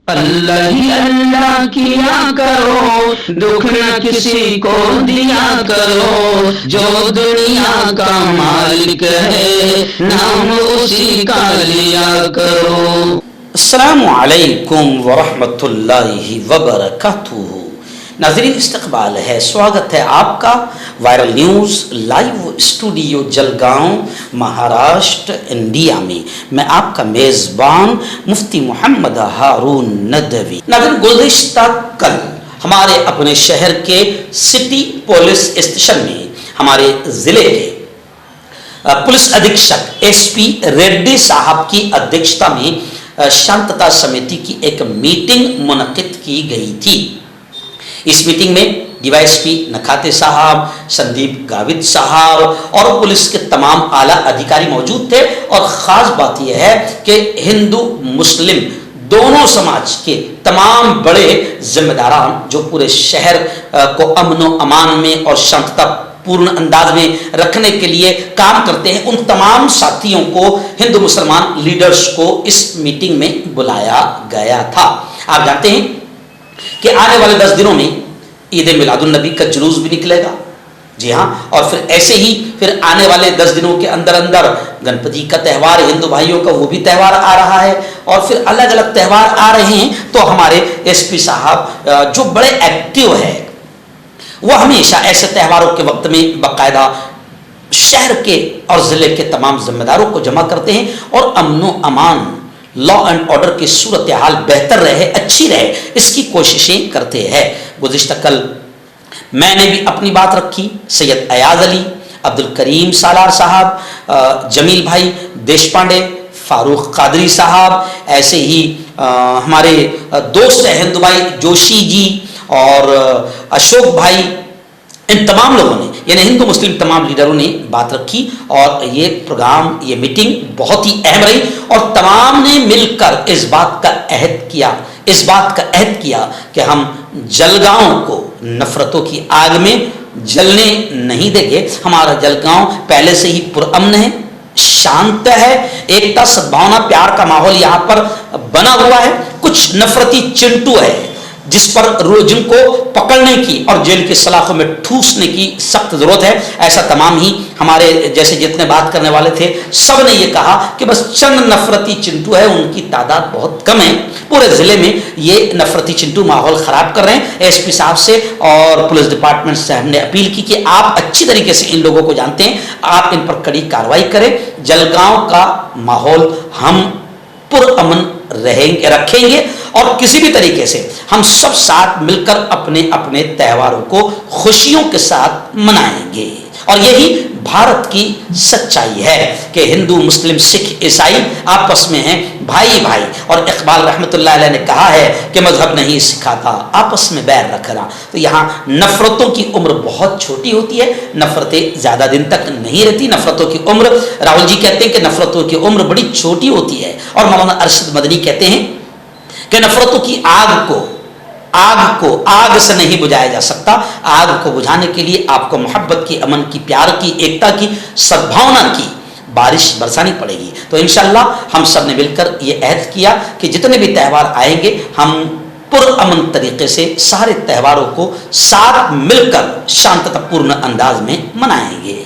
اللہ ہی اللہ کیا کرو، دکھ نہ کسی کو دیا کرو، جو دنیا کا مالک ہے نام اسی کا لیا کرو۔ السلام علیکم ورحمۃ اللہ وبرکاتہ۔ ناظرین، استقبال ہے، سواگت ہے آپ کا viral news live studio Jalgaon, Maharashtra, India میں۔ میں آپ کا میزبان مفتی محمد ہارون ندوی۔ ناظرین، گزشتہ کل ہمارے اپنے شہر کے سٹی پولیس اسٹیشن میں ہمارے ضلع کے پولیس ادھیکشک ایس پی ریڈی صاحب کی ادھیکشتا میں شانتتا سمیتی کی ایک میٹنگ منعقد کی گئی تھی۔ اس میٹنگ میں ڈی وائی ایس پی نکھاتے صاحب، سندیپ گاوت صاحب اور پولیس کے تمام اعلیٰ ادھیکاری موجود تھے، اور خاص بات یہ ہے کہ ہندو مسلم دونوں سماج کے تمام بڑے ذمہ داران جو پورے شہر کو امن و امان میں اور شانتتا پورن انداز میں رکھنے کے لیے کام کرتے ہیں، ان تمام ساتھیوں کو، ہندو مسلمان لیڈرز کو اس میٹنگ میں بلایا گیا تھا۔ آپ جانتے ہیں کہ آنے والے 10 دنوں میں عید میلاد النبی کا جلوس بھی نکلے گا، جی ہاں، اور پھر ایسے ہی پھر آنے والے 10 دنوں کے اندر اندر گنپتی کا تہوار ہندو بھائیوں کا وہ بھی تہوار آ رہا ہے، اور پھر الگ الگ تہوار آ رہے ہیں۔ تو ہمارے ایس پی صاحب جو بڑے ایکٹیو ہے، وہ ہمیشہ ایسے تہواروں کے وقت میں باقاعدہ شہر کے اور ضلع کے تمام ذمہ داروں کو جمع کرتے ہیں، اور امن و امان، لا اینڈ آرڈر کی صورتحال بہتر رہے، اچھی رہے، اس کی کوششیں کرتے ہیں۔ گزشتہ کل میں نے بھی اپنی بات رکھی، سید ایاز علی، عبد الکریم سالار صاحب، جمیل بھائی دیش پانڈے، فاروق قادری صاحب، ایسے ہی ہمارے دوست ہندو بھائی جوشی جی اور اشوک بھائی، ان تمام لوگوں نے، یعنی ہندو مسلم تمام لیڈروں نے بات رکھی، اور یہ پروگرام، یہ میٹنگ بہت ہی اہم رہی، اور تمام نے مل کر اس بات کا عہد کیا کہ ہم جلگاؤں کو نفرتوں کی آگ میں جلنے نہیں دیں گے۔ ہمارا جلگاؤں پہلے سے ہی پرامن ہے، شانت ہے، ایکتا سدبھاونا پیار کا ماحول یہاں پر بنا ہوا ہے۔ کچھ نفرتی چنٹو ہے جن کو پکڑنے کی اور جیل کی سلاخوں میں ٹھوسنے کی سخت ضرورت ہے۔ ایسا تمام ہی ہمارے جیسے جتنے بات کرنے والے تھے، سب نے یہ کہا کہ بس چند نفرتی چنٹو ہے، ان کی تعداد بہت کم ہے، پورے ضلع میں یہ نفرتی چنٹو ماحول خراب کر رہے ہیں۔ ایس پی صاحب سے اور پولیس ڈپارٹمنٹ سے ہم نے اپیل کی کہ آپ اچھی طریقے سے ان لوگوں کو جانتے ہیں، آپ ان پر کڑی کارروائی کریں۔ جلگاؤں کا ماحول ہم پرامن رکھیں گے، اور کسی بھی طریقے سے ہم سب ساتھ مل کر اپنے اپنے تہواروں کو خوشیوں کے ساتھ منائیں گے۔ اور یہی بھارت کی سچائی ہے کہ ہندو مسلم سکھ عیسائی آپس میں ہیں بھائی بھائی، اور اقبال رحمۃ اللہ علیہ نے کہا ہے کہ مذہب نہیں سکھاتا آپس میں بیر رکھنا۔ تو یہاں نفرتوں کی عمر بہت چھوٹی ہوتی ہے، نفرتیں زیادہ دن تک نہیں رہتی، نفرتوں کی عمر، راہل جی کہتے ہیں کہ نفرتوں کی عمر بڑی چھوٹی ہوتی ہے، اور مولانا ارشد مدنی کہتے ہیں کہ نفرتوں کی آگ سے نہیں بجھایا جا سکتا۔ آگ کو بجھانے کے لیے آپ کو محبت کی، امن کی، پیار کی، ایکتا کی، سدبھاونا کی بارش برسانی پڑے گی۔ تو انشاءاللہ ہم سب نے مل کر یہ عہد کیا کہ جتنے بھی تہوار آئیں گے ہم پرامن طریقے سے سارے تہواروں کو ساتھ مل کر شانتتا پورن انداز میں منائیں گے۔